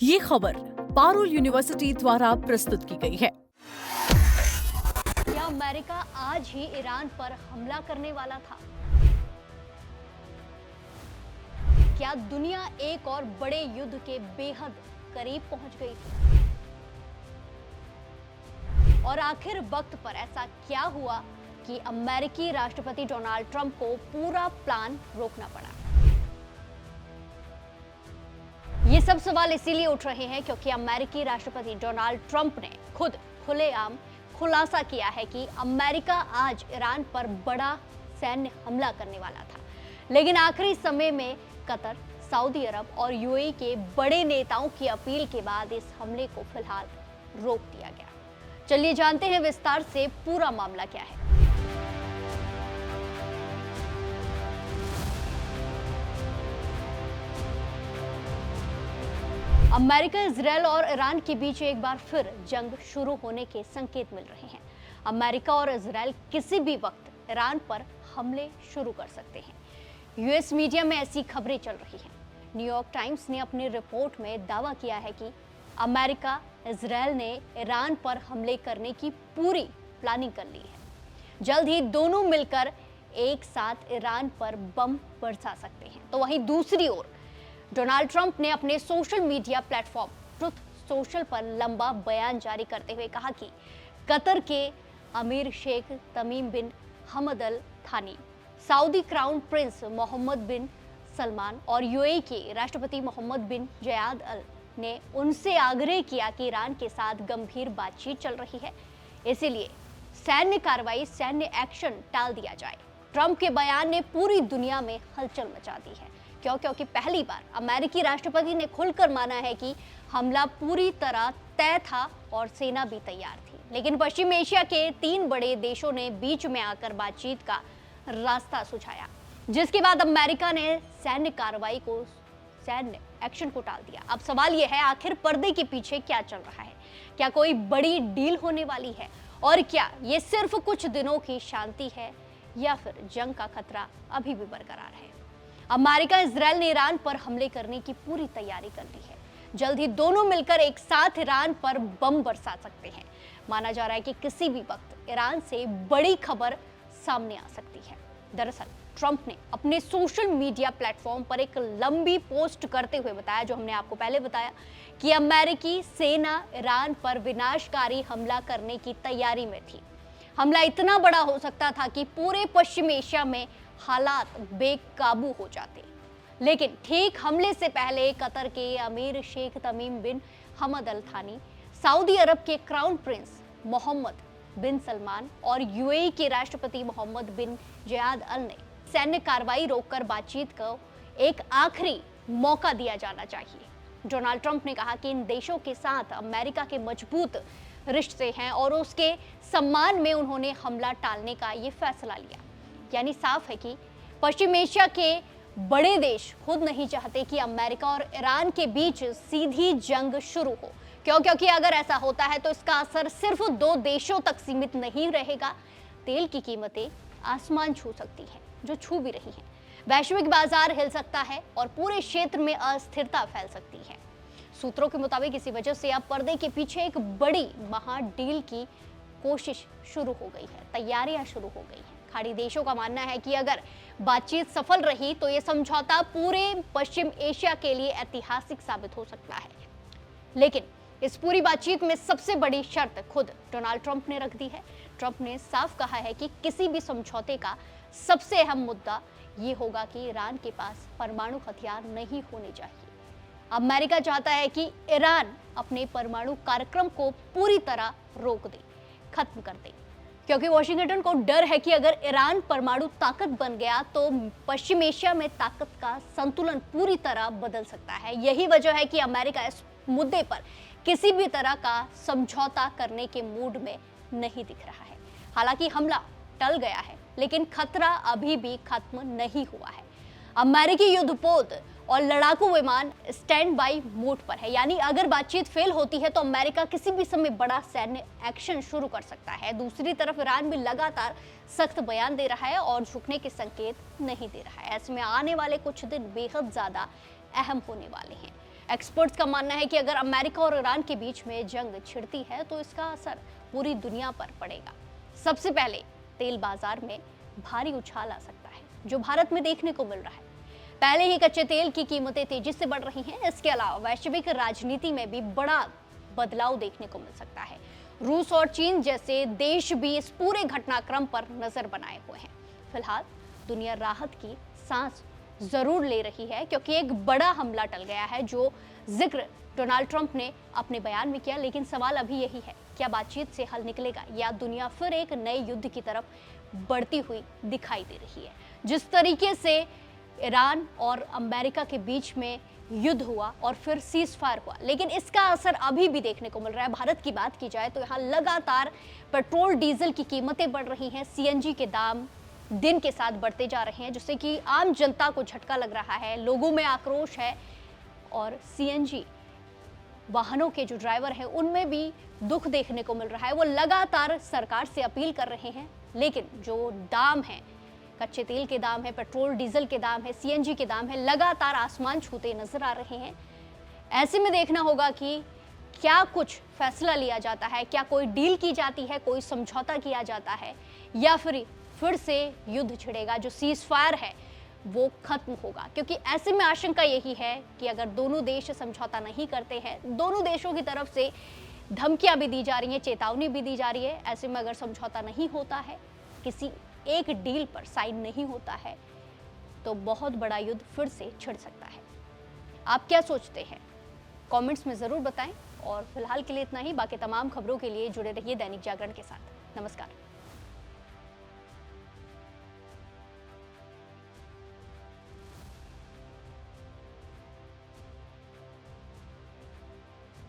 ये खबर पारुल यूनिवर्सिटी द्वारा प्रस्तुत की गई है। क्या अमेरिका आज ही ईरान पर हमला करने वाला था? क्या दुनिया एक और बड़े युद्ध के बेहद करीब पहुंच गई थी? और आखिर वक्त पर ऐसा क्या हुआ कि अमेरिकी राष्ट्रपति डोनाल्ड ट्रंप को पूरा प्लान रोकना पड़ा? ये सब सवाल इसीलिए उठ रहे हैं क्योंकि अमेरिकी राष्ट्रपति डोनाल्ड ट्रंप ने खुद खुलेआम खुलासा किया है कि अमेरिका आज ईरान पर बड़ा सैन्य हमला करने वाला था, लेकिन आखिरी समय में कतर, सऊदी अरब और यूएई के बड़े नेताओं की अपील के बाद इस हमले को फिलहाल रोक दिया गया। चलिए जानते हैं विस्तार से पूरा मामला क्या है। अमेरिका, इजरायल और ईरान के बीच एक बार फिर जंग शुरू होने के संकेत मिल रहे हैं। अमेरिका और इजरायल किसी भी वक्त ईरान पर हमले शुरू कर सकते हैं। यूएस मीडिया में ऐसी खबरें चल रही हैं। न्यूयॉर्क टाइम्स ने अपनी रिपोर्ट में दावा किया है कि अमेरिका, इजरायल ने ईरान पर हमले करने की पूरी प्लानिंग कर ली है। जल्द ही दोनों मिलकर एक साथ ईरान पर बम बरसा सकते हैं। तो वहीं दूसरी ओर डोनाल्ड ट्रंप ने अपने social media platform truth social पर लंबा बयान जारी करते हुए कहा कि कतर के अमीर शेख तमीम बिन हमद अल थानी, सऊदी क्राउन प्रिंस मोहम्मद बिन सलमान और यूएई के राष्ट्रपति मोहम्मद बिन जयाद अल ने उनसे आग्रह किया कि ईरान के साथ गंभीर बातचीत चल रही है, इसीलिए सैन्य कार्रवाई, सैन्य एक्शन टाल दिया जाए। ट्रंप के बयान ने पूरी दुनिया में हलचल मचा दी है, क्योंकि पहली बार अमेरिकी राष्ट्रपति ने खुलकर माना है कि हमला पूरी तरह तय था और सेना भी तैयार थी। लेकिन पश्चिम एशिया के 3 बड़े देशों ने बीच में आकर बातचीत का रास्ता सुझाया, जिसके बाद अमेरिका ने सैन्य कार्रवाई को, सैन्य एक्शन को टाल दिया। अब सवाल यह है, आखिर पर्दे के पीछे क्या चल रहा है? क्या कोई बड़ी डील होने वाली है? और क्या ये सिर्फ कुछ दिनों की शांति है या फिर जंग का खतरा अभी भी बरकरार है? अमेरिका, इजरायल ने ईरान पर हमले करने की पूरी तैयारी कर ली है। जल्द ही दोनों मिलकर एक साथ ईरान पर बम बरसा सकते हैं। माना जा रहा है कि किसी भी वक्त ईरान से बड़ी खबर सामने आ सकती है। दरअसल ट्रंप ने अपने सोशल मीडिया प्लेटफॉर्म पर एक लंबी पोस्ट करते हुए बताया, जो हमने आपको पहले बताया, कि अमेरिकी सेना ईरान पर विनाशकारी हमला करने की तैयारी में थी। हमला इतना बड़ा हो सकता था कि पूरे पश्चिम एशिया में हालात बेकाबू हो जाते। लेकिन ठीक हमले से पहले कतर के अमीर शेख तमीम बिन हमद अल थानी, सऊदी अरब के क्राउन प्रिंस मोहम्मद बिन सलमान और यूएई के राष्ट्रपति मोहम्मद बिन जयाद अल ने सैन्य कार्रवाई रोककर बातचीत को एक आखिरी मौका दिया जाना चाहिए। डोनाल्ड ट्रंप ने कहा कि इन देशों के साथ अमेरिका के मजबूत रिश्ते हैं और उसके सम्मान में उन्होंने हमला टालने का ये फैसला लिया। यानी साफ है कि पश्चिम एशिया के बड़े देश खुद नहीं चाहते कि अमेरिका और ईरान के बीच सीधी जंग शुरू हो, क्योंकि अगर ऐसा होता है तो इसका असर सिर्फ 2 देशों तक सीमित नहीं रहेगा। तेल की कीमतें आसमान छू सकती हैं, जो छू भी रही हैं। वैश्विक बाजार हिल सकता है और पूरे क्षेत्र में अस्थिरता फैल सकती है। सूत्रों के मुताबिक इसी वजह से अब पर्दे के पीछे एक बड़ी महा डील की कोशिश शुरू हो गई है, तैयारियां शुरू हो गई हैं। खाड़ी देशों का मानना है कि अगर बातचीत सफल रही तो यह समझौता पूरे पश्चिम एशिया के लिए ऐतिहासिक साबित हो सकता है। लेकिन इस पूरी बातचीत में सबसे बड़ी शर्त खुद डोनाल्ड ट्रंप ने रख दी है। ट्रंप ने साफ कहा है कि किसी भी समझौते का सबसे अहम मुद्दा ये होगा कि ईरान के पास परमाणु हथियार नहीं होने चाहिए। अमेरिका चाहता है कि ईरान अपने परमाणु कार्यक्रम को पूरी तरह रोक दे, खत्म कर दे, क्योंकि वॉशिंगटन को डर है कि अगर ईरान परमाणु ताकत बन गया तो पश्चिम एशिया में ताकत का संतुलन पूरी तरह बदल सकता है। यही वजह है कि अमेरिका इस मुद्दे पर किसी भी तरह का समझौता करने के मूड में नहीं दिख रहा है। हालांकि हमला टल गया है, लेकिन खतरा अभी भी खत्म नहीं हुआ है। अमेरिकी युद्धपोत और लड़ाकू विमान स्टैंड बाई मोड पर है, यानी अगर बातचीत फेल होती है तो अमेरिका किसी भी समय बड़ा सैन्य एक्शन शुरू कर सकता है। दूसरी तरफ ईरान भी लगातार सख्त बयान दे रहा है और झुकने के संकेत नहीं दे रहा है। ऐसे में आने वाले कुछ दिन बेहद ज्यादा अहम होने वाले हैं। एक्सपर्ट्स का मानना है कि अगर अमेरिका और ईरान के बीच में जंग छिड़ती है तो इसका असर पूरी दुनिया पर पड़ेगा। सबसे पहले तेल बाजार में भारी उछाल आ सकता है, जो भारत में देखने को मिल रहा है। पहले ही कच्चे तेल की कीमतें तेजी से बढ़ रही हैं। इसके अलावा वैश्विक राजनीति में भी बड़ा बदलाव देखने को मिल सकता है। रूस और चीन जैसे देश भी इस पूरे घटनाक्रम पर नजर बनाए हुए हैं। फिलहाल दुनिया राहत की सांस जरूर ले रही है, क्योंकि एक बड़ा हमला टल गया है, जो जिक्र डोनाल्ड ट्रंप ने अपने बयान में किया। लेकिन सवाल अभी यही है, क्या बातचीत से हल निकलेगा या दुनिया फिर एक नए युद्ध की तरफ बढ़ती हुई दिखाई दे रही है। जिस तरीके से ईरान और अमेरिका के बीच में युद्ध हुआ और फिर सीज फायर हुआ, लेकिन इसका असर अभी भी देखने को मिल रहा है। भारत की बात की जाए तो यहाँ लगातार पेट्रोल डीजल की कीमतें बढ़ रही हैं। सीएनजी के दाम दिन के साथ बढ़ते जा रहे हैं, जिससे कि आम जनता को झटका लग रहा है, लोगों में आक्रोश है और सीएनजी वाहनों के जो ड्राइवर हैं उनमें भी दुख देखने को मिल रहा है। वो लगातार सरकार से अपील कर रहे हैं, लेकिन जो दाम है, कच्चे तेल के दाम है, पेट्रोल डीजल के दाम है, सीएनजी के दाम है, लगातार आसमान छूते नजर आ रहे हैं। ऐसे में देखना होगा कि क्या कुछ फैसला लिया जाता है, क्या कोई डील की जाती है, कोई समझौता किया जाता है, या फिर से युद्ध छिड़ेगा, जो सीज फायर है वो खत्म होगा। क्योंकि ऐसे में आशंका यही है कि अगर दोनों देश समझौता नहीं करते हैं, दोनों देशों की तरफ से धमकियां भी दी जा रही हैं, चेतावनी भी दी जा रही है, ऐसे में अगर समझौता नहीं होता है, किसी एक डील पर साइन नहीं होता है, तो बहुत बड़ा युद्ध फिर से छिड़ सकता है। आप क्या सोचते हैं? कमेंट्स में जरूर बताएं। और फिलहाल के लिए इतना ही। बाकी तमाम खबरों के लिए जुड़े रहिए दैनिक जागरण के साथ। नमस्कार।